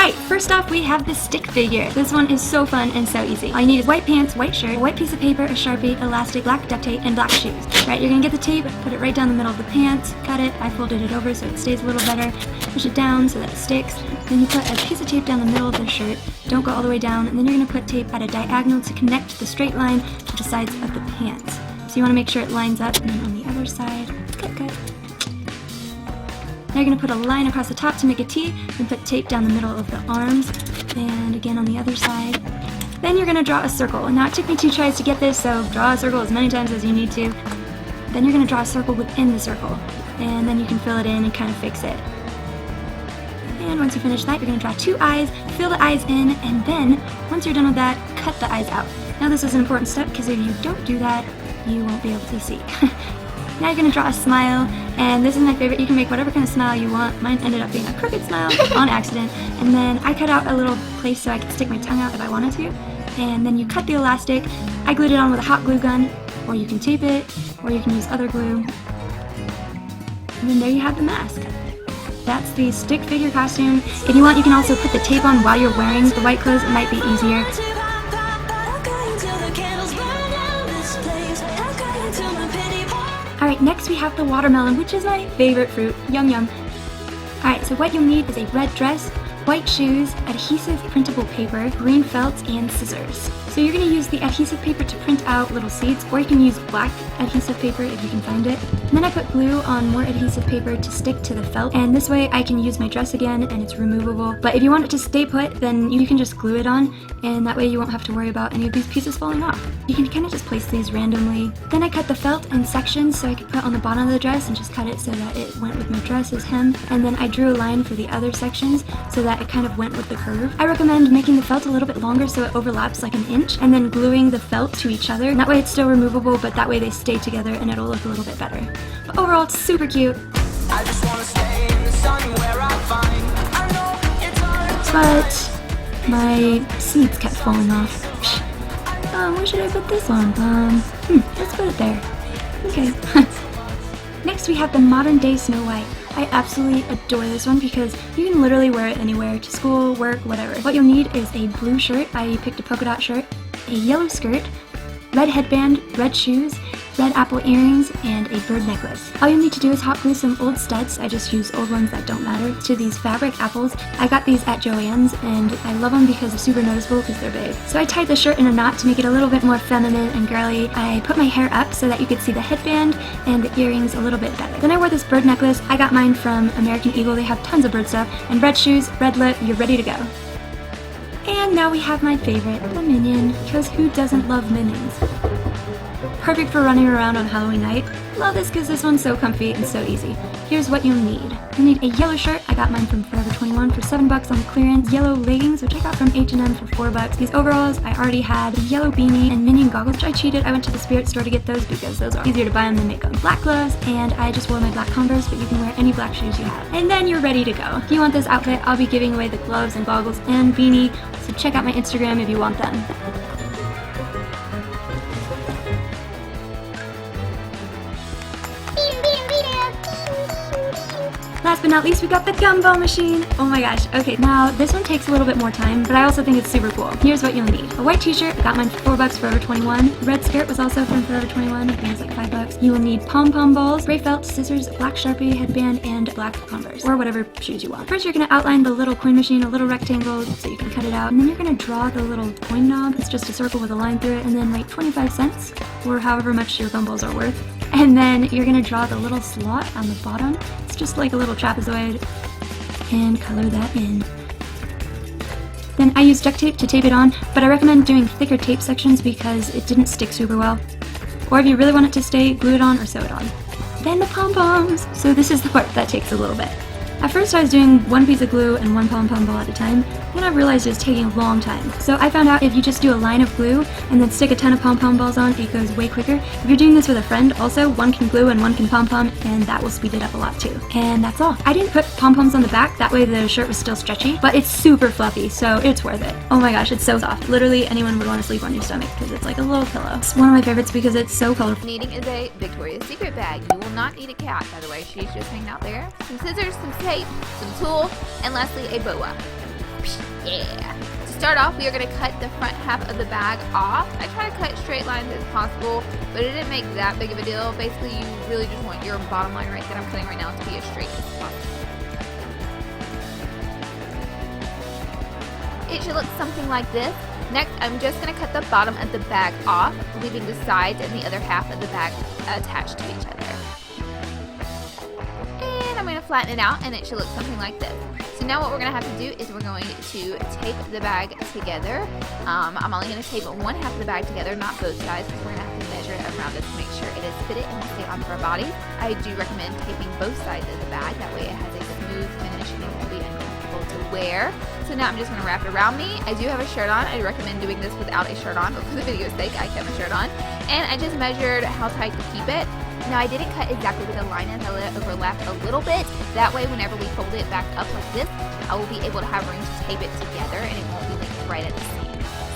Alright, first off we have the stick figure. This one is so fun and so easy. All you need is white pants, white shirt, a white piece of paper, a Sharpie, elastic, black duct tape, and black shoes. Right, you're gonna get the tape, put it right down the middle of the pants, cut it, I folded it over so it stays a little better, push it down so that it sticks, then you put a piece of tape down the middle of the shirt, don't go all the way down, and then you're gonna put tape at a diagonal to connect the straight line to the sides of the pants. So you wanna make sure it lines up, and then on the other side, cut. Now you're going to put a line across the top to make a T, and put tape down the middle of the arms, and again on the other side. Then you're going to draw a circle. Now it took me 2 tries to get this, so draw a circle as many times as you need to. Then you're going to draw a circle within the circle, and then you can fill it in and kind of fix it. And once you finish that, you're going to draw 2 eyes, fill the eyes in, and then, once you're done with that, cut the eyes out. Now this is an important step, because if you don't do that, you won't be able to see. Now you're going to draw a smile, and this is my favorite. You can make whatever kind of smile you want. Mine ended up being a crooked smile on accident, and then I cut out a little place so I could stick my tongue out if I wanted to, and then you cut the elastic. I glued it on with a hot glue gun, or you can tape it, or you can use other glue, and then there you have the mask. That's the stick figure costume. If you want, you can also put the tape on while you're wearing the white clothes. It might be easier. Alright, next we have the watermelon, which is my favorite fruit. Yum yum. Alright, so what you'll need is a red dress, white shoes, adhesive printable paper, green felt, and scissors. So you're going to use the adhesive paper to print out little seeds, or you can use black adhesive paper if you can find it. And then I put glue on more adhesive paper to stick to the felt, and this way I can use my dress again and it's removable. But if you want it to stay put, then you can just glue it on, and that way you won't have to worry about any of these pieces falling off. You can kind of just place these randomly. Then I cut the felt in sections so I could put on the bottom of the dress and just cut it so that it went with my dress as hem. And then I drew a line for the other sections so that it kind of went with the curve. I recommend making the felt a little bit longer so it overlaps like an inch, and then gluing the felt to each other. And that way it's still removable, but that way they stay together and it'll look a little bit better. But overall, it's super cute. I just wanna stay in the sun where I find. I know it's hard. But my seeds kept falling off. Where should I put this one? Let's put it there. Okay. Next we have the modern day Snow White. I absolutely adore this one because you can literally wear it anywhere, to school, work, whatever. What you'll need is a blue shirt. I picked a polka dot shirt, a yellow skirt, red headband, red shoes, red apple earrings, and a bird necklace. All you need to do is hot glue some old studs, I just use old ones that don't matter, to these fabric apples. I got these at Joann's, and I love them because they're super noticeable because they're big. So I tied the shirt in a knot to make it a little bit more feminine and girly. I put my hair up so that you could see the headband and the earrings a little bit better. Then I wore this bird necklace. I got mine from American Eagle. They have tons of bird stuff, and red shoes, red lip, you're ready to go. And now we have my favorite, the minion, because who doesn't love minions? Perfect for running around on Halloween night. Love this because this one's so comfy and so easy. Here's what you'll need. You'll need a yellow shirt. I got mine from Forever 21 for $7 on clearance. Yellow leggings, which I got from H&M for $4. These overalls, I already had. A yellow beanie and minion goggles, which I cheated. I went to the spirit store to get those because those are easier to buy them than make them. Black gloves, and I just wore my black Converse, but you can wear any black shoes you have. And then you're ready to go. If you want this outfit, I'll be giving away the gloves and goggles and beanie, so check out my Instagram if you want them. Last but not least, we got the gumball machine. Oh my gosh. Okay, now this one takes a little bit more time, but I also think it's super cool. Here's what you'll need. A white t-shirt, I got mine for $4, Forever 21. Red skirt was also from Forever 21, I think it was like $5. You will need pom-pom balls, gray felt, scissors, black Sharpie, headband, and black Converse, or whatever shoes you want. First, you're gonna outline the little coin machine, a little rectangle, so you can cut it out, and then you're gonna draw the little coin knob. It's just a circle with a line through it, and then write 25 cents, or however much your gumballs are worth. And then you're gonna draw the little slot on the bottom. It's just like a little trapezoid, and color that in. Then I use duct tape to tape it on, but I recommend doing thicker tape sections because it didn't stick super well. Or if you really want it to stay, glue it on or sew it on. Then the pom-poms! So this is the part that takes a little bit. At first I was doing one piece of glue and one pom-pom ball at a time, then I realized it was taking a long time. So I found out if you just do a line of glue and then stick a ton of pom-pom balls on, it goes way quicker. If you're doing this with a friend, also, one can glue and one can pom-pom, and that will speed it up a lot too. And that's all. I didn't put pom-poms on the back, that way the shirt was still stretchy, but it's super fluffy, so it's worth it. Oh my gosh, it's so soft. Literally anyone would want to sleep on your stomach because it's like a little pillow. It's one of my favorites because it's so colorful. Needing is a Victoria's Secret bag. You will not need a cat, by the way. She's just hanging out there. Some scissors, some tape, some tulle, and lastly a boa. Yeah. To start off, we are going to cut the front half of the bag off. I try to cut straight lines as possible, but it didn't make that big of a deal. Basically, you really just want your bottom line right that I'm cutting right now to be as straight as possible. It should look something like this. Next, I'm just going to cut the bottom of the bag off, leaving the sides and the other half of the bag attached to each other. And I'm going to flatten it out, and it should look something like this. So now what we're going to have to do is we're going to tape the bag together. I'm only going to tape one half of the bag together, not both sides, because we're going to have to measure it around it to make sure it is fitted and will stay onto our body. I do recommend taping both sides of the bag. That way it has a smooth finish and it won't be uncomfortable to wear. So now I'm just going to wrap it around me. I do have a shirt on. I recommend doing this without a shirt on, but for the video's sake, I kept my shirt on. And I just measured how tight to keep it. Now I didn't cut exactly where the line is. I let it overlap a little bit. That way, whenever we fold it back up like this, I will be able to have room to tape it together and it won't be like right at the seam.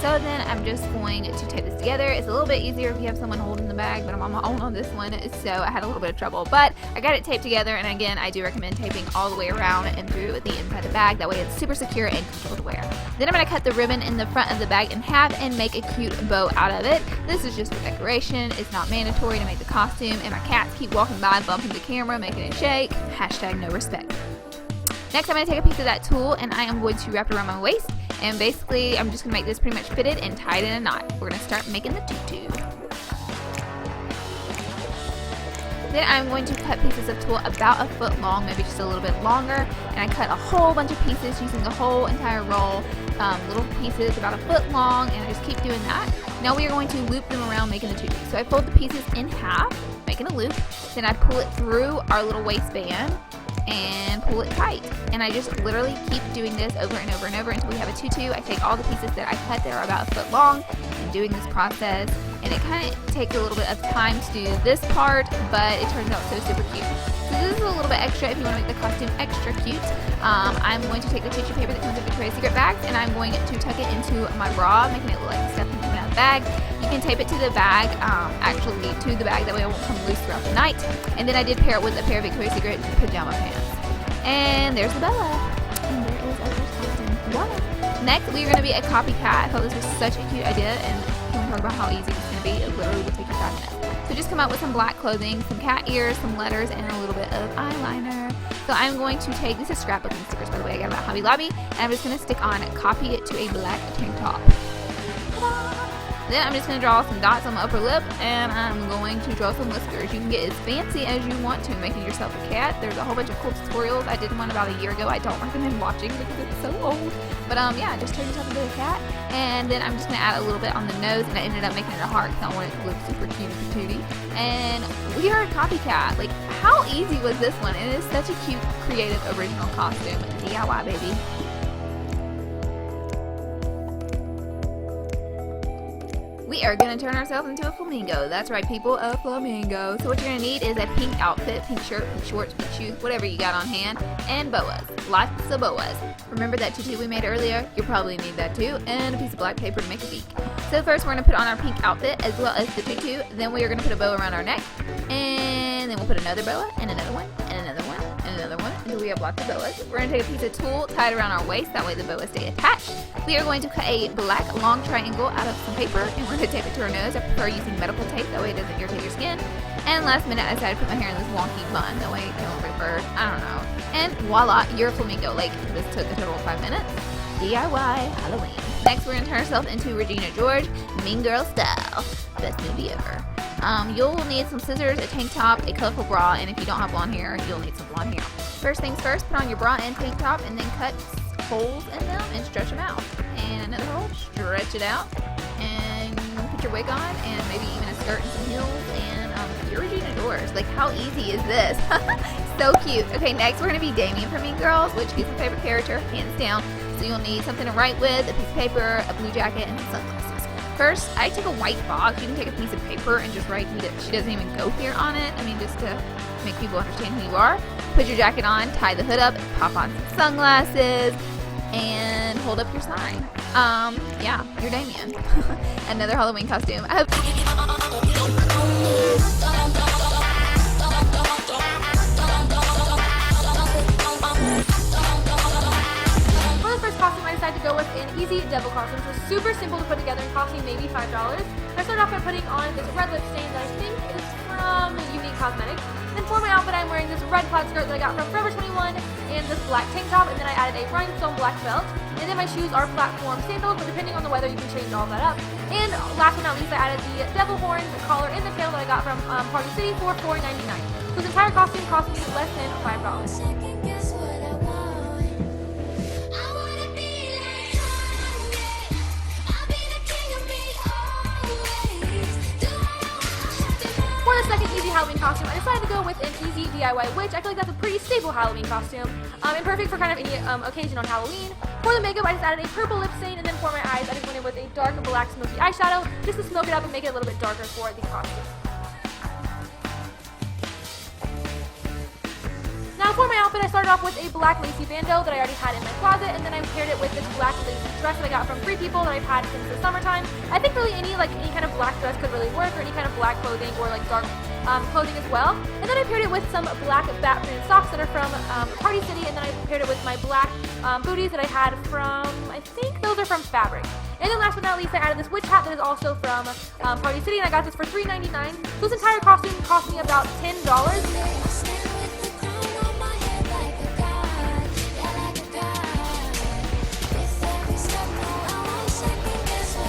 So then I'm just going to tape this together. It's a little bit easier if you have someone holding the bag, but I'm on my own on this one, so I had a little bit of trouble. But I got it taped together, and again, I do recommend taping all the way around and through the inside of the bag. That way it's super secure and comfortable to wear. Then I'm going to cut the ribbon in the front of the bag in half and make a cute bow out of it. This is just for decoration. It's not mandatory to make the costume, and my cats keep walking by, bumping the camera, making it shake. # no respect. Next, I'm going to take a piece of that tulle, and I am going to wrap it around my waist. And basically, I'm just going to make this pretty much fitted and tied in a knot. We're going to start making the tutu. Then I'm going to cut pieces of tulle about a foot long, maybe just a little bit longer. And I cut a whole bunch of pieces using the whole entire roll. Little pieces about a foot long, and I just keep doing that. Now we are going to loop them around making the tutu. So I fold the pieces in half, making a loop. Then I pull it through our little waistband and pull it tight. And I just literally keep doing this over and over and over until we have a tutu. I take all the pieces that I cut that are about a foot long and doing this process. And it kind of takes a little bit of time to do this part, but it turns out so super cute. So this is a little bit extra if you want to make the costume extra cute. I'm going to take the tissue paper that comes in Victoria's Secret bags, and I'm going to tuck it into my bra, making it look like stuff coming out of the bag. You can tape it to the bag, actually to the bag, that way it won't come loose throughout the night. And then I did pair it with a pair of Victoria's Secret pajama pants. And there's the Bella. And there is our first costume. Voila. Next, we are going to be a copycat. I thought this was such a cute idea, and can we talk about how easy it's going to be? It literally will take you 5 minutes. So just come up with some black clothing, some cat ears, some letters, and a little bit of eyeliner. So I'm going to take, this is scrapbooking stickers by the way, I got them at Hobby Lobby, and I'm just going to stick on copy it to a black tank top. Then I'm just going to draw some dots on my upper lip, and I'm going to draw some whiskers. You can get as fancy as you want to making yourself a cat. There's a whole bunch of cool tutorials. I did one about a year ago. I don't recommend watching because it's so old. But yeah, just turn yourself into a cat. And then I'm just going to add a little bit on the nose, and I ended up making it a heart because I wanted it to look super cute and patootie. And we are a copycat. Like, how easy was this one? And it is such a cute, creative, original costume. DIY, baby. We are going to turn ourselves into a flamingo. That's right, people, a flamingo. So what you're going to need is a pink outfit, pink shirt, pink shorts, pink shoes, whatever you got on hand, and boas. Lots of boas. Remember that tutu we made earlier? You'll probably need that too, and a piece of black paper to make a beak. So first we're going to put on our pink outfit as well as the tutu. Then we are going to put a bow around our neck, and then we'll put another boa, and another one, and another one, and another one, until we have lots of boas. We're going to take a piece of tulle, tie it around our waist, that way the boas stay attached. We are going to cut a black long triangle out of some paper, and we're going to tape it to our nose. I prefer using medical tape, that way it doesn't irritate your skin. And last minute I decided to put my hair in this wonky bun, that way it don't look like a bird. I don't know. And voila, you're a flamingo. Like, this took a total of 5 minutes. DIY Halloween. Next, we're going to turn ourselves into Regina George, Mean Girl style. Best movie ever. You'll need some scissors, a tank top, a colorful bra, and if you don't have blonde hair, you'll need some blonde hair. First things first, put on your bra and tank top, and then cut holes in them and stretch them out. And another hole, stretch it out, and put your wig on, and maybe even a skirt and some heels, and you're Regina George. Like, how easy is this? So cute. Okay, next we're going to be Damien from Mean Girls, which is my favorite character, hands down. So you'll need something to write with, a piece of paper, a blue jacket, and some sunglasses. First, I took a white box. You can take a piece of paper and just write She Doesn't Even Go Here on it. I mean, just to make people understand who you are. Put your jacket on, tie the hood up, pop on some sunglasses, and hold up your sign. Yeah, you're Damien. Another Halloween costume. For the first costume, I decided to go with an easy devil costume. So super simple to put together and costing maybe $5. I started off by putting on this red lip stain that I think is from Unique Cosmetics. Then for my outfit, I'm wearing this red plaid skirt that I got from Forever 21 and this black tank top, and then I added a rhinestone black belt. And then my shoes are platform sandals, but depending on the weather, you can change all that up. And last but not least, I added the devil horns collar in the tail that I got from Party City for $4.99. So this entire costume cost me less than $5. For the second easy Halloween costume, I decided to go with an easy DIY witch. I feel like that's a pretty staple Halloween costume, and perfect for kind of any occasion on Halloween. For the makeup, I just added a purple lip stain, and then for my eyes, I just went in with a dark black smoky eyeshadow, just to smoke it up and make it a little bit darker for the costume. Now for my outfit, I started off with a black lacy bandeau that I already had in my closet, and then I paired it with this black lacy dress that I got from Free People that I've had since the summertime. I think really any kind of black dress could really work, or any kind of black clothing, or like dark clothing as well. And then I paired it with some black bat print socks that are from Party City, and then I paired it with my black booties that I had from, I think those are from Fabric. And then last but not least, I added this witch hat that is also from Party City, and I got this for $3.99. So this entire costume cost me about $10.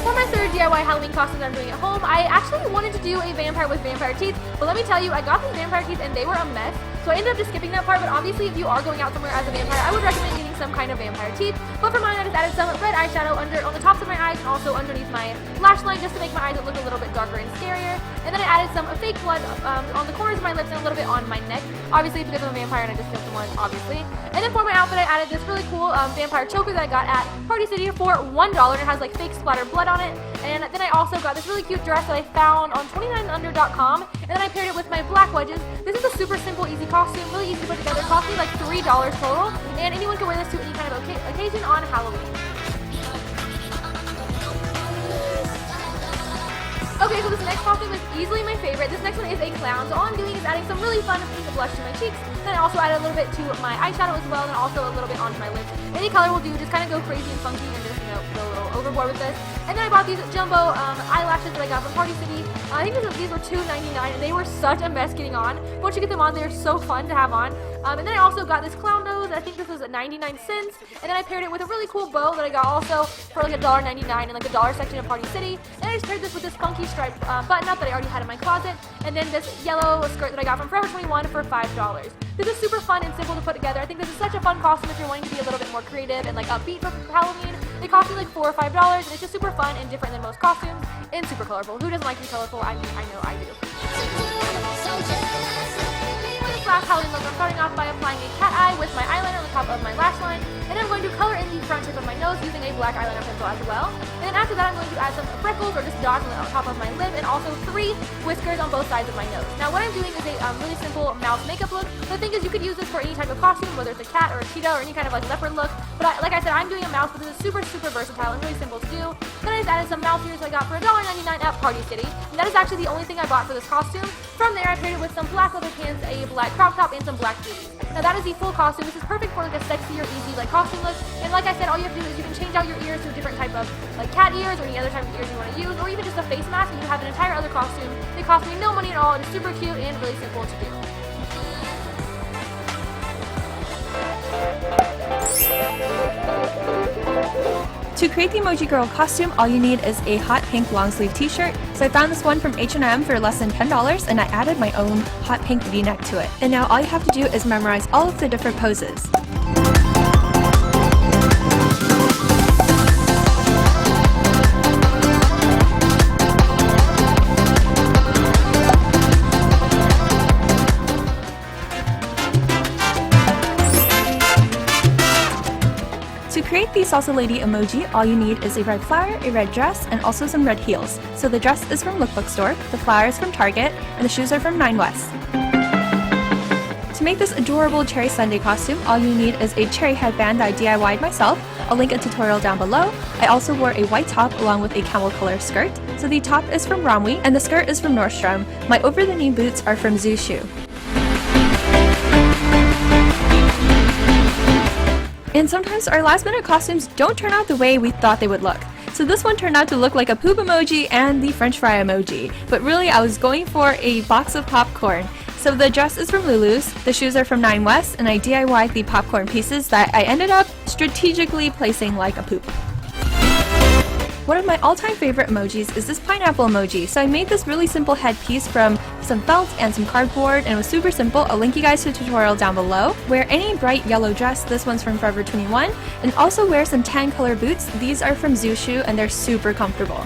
For my third DIY Halloween costume that I'm doing at home, I actually wanted to do a vampire with vampire teeth, but let me tell you, I got these vampire teeth and they were a mess, so I ended up just skipping that part. But obviously, if you are going out somewhere as a vampire, I would recommend getting some kind of vampire teeth. But for mine, I just added some red eyeshadow on the tops of my eyes and also underneath my lash line, just to make my eyes look a little bit darker and scarier. And then I added some fake blood on the corners of my lips and a little bit on my neck, obviously because I'm a vampire and I just killed someone, obviously. And then for my outfit, I added this really cool vampire choker that I got at Party City for $1. It has like fake splattered blood on it. And then I also got this really cute dress that I found on 29under.com, and then I paired it with my black wedges. This is a super simple, easy costume, really easy to put together. It cost me like $3 total, and anyone can wear this to any kind of occasion on Halloween. Okay, so this next costume is easily my favorite. This next one is a clown, so all I'm doing is adding some really fun pink blush to my cheeks. Then I also added a little bit to my eyeshadow as well, and also a little bit onto my lips. Any color will do, just kind of go crazy and funky and just, go a little overboard with this. And then I bought these jumbo eyelashes that I got from Party City. I think these were $2.99, and they were such a mess getting on. Once you get them on, they're so fun to have on. And then I also got this clown nose. I think this was at 99 cents. And then I paired it with a really cool bow that I got also for like $1.99 in like the dollar section of Party City. And I just paired this with this funky striped button up that I already had in my closet. And then this yellow skirt that I got from Forever 21 for $5. This is super fun and simple to put together. I think this is such a fun costume if you're wanting to be a little bit more creative and like upbeat for Halloween. It cost me like $4 or $5, and it's just super fun and different than most costumes and super colorful. Who doesn't like to be colorful? I mean, I know I do. For this last Halloween look, I'm starting off by applying a cat eye with my eyeliner on the top of my lash line, and then I'm going to color in the front tip of my nose using a black eyeliner pencil as well. And then after that, I'm going to add some freckles or just dots on the top of my lip, and also 3 whiskers on both sides of my nose. Now, what I'm doing is a really simple mouse makeup look. The thing is, you could use this for any type of costume, whether it's a cat or a cheetah or any kind of like leopard look. But like I said, I'm doing a mouse, but this is super, super versatile and really simple to do. Then I just added some mouse ears that I got for $1.99 at Party City, and that is actually the only thing I bought for this costume. From there, I paired it with some black leather pants, a black crop top, and some black booties. Now that is the full costume. This is perfect for like a sexier, easy like costume look. And like I said, all you have to do is you can change out your ears to a different type of like cat ears or any other type of ears you want to use, or even just a face mask, and you have an entire other costume. It cost me no money at all. It is super cute and really simple to do. To create the Emoji Girl costume, all you need is a hot pink long sleeve t-shirt. So I found this one from H&M for less than $10, and I added my own hot pink V-neck to it. And now all you have to do is memorize all of the different poses. To create the Salsa Lady emoji, all you need is a red flower, a red dress, and also some red heels. So the dress is from Lookbook Store, the flower is from Target, and the shoes are from 9 West. To make this adorable Cherry Sundae costume, all you need is a cherry headband that I DIY'd myself. I'll link a tutorial down below. I also wore a white top along with a camel color skirt. So the top is from Romwe, and the skirt is from Nordstrom. My over-the-knee boots are from Zoo Shoe. And sometimes our last minute costumes don't turn out the way we thought they would look. So this one turned out to look like a poop emoji and the french fry emoji. But really I was going for a box of popcorn. So the dress is from Lulu's, the shoes are from 9 West, and I DIY'd the popcorn pieces that I ended up strategically placing like a poop. One of my all-time favorite emojis is this pineapple emoji. So I made this really simple headpiece from some felt and some cardboard, and it was super simple. I'll link you guys to a tutorial down below. Wear any bright yellow dress, this one's from Forever 21, and also wear some tan color boots. These are from Zoo Shoe and they're super comfortable.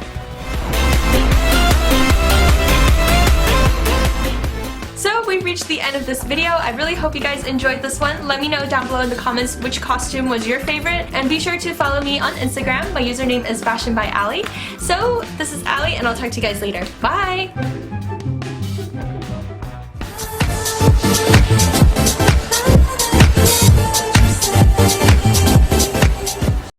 So we've reached the end of this video. I really hope you guys enjoyed this one. Let me know down below in the comments which costume was your favorite, and be sure to follow me on Instagram. My username is Fashion by Allie. So this is Allie, and I'll talk to you guys later. Bye! Say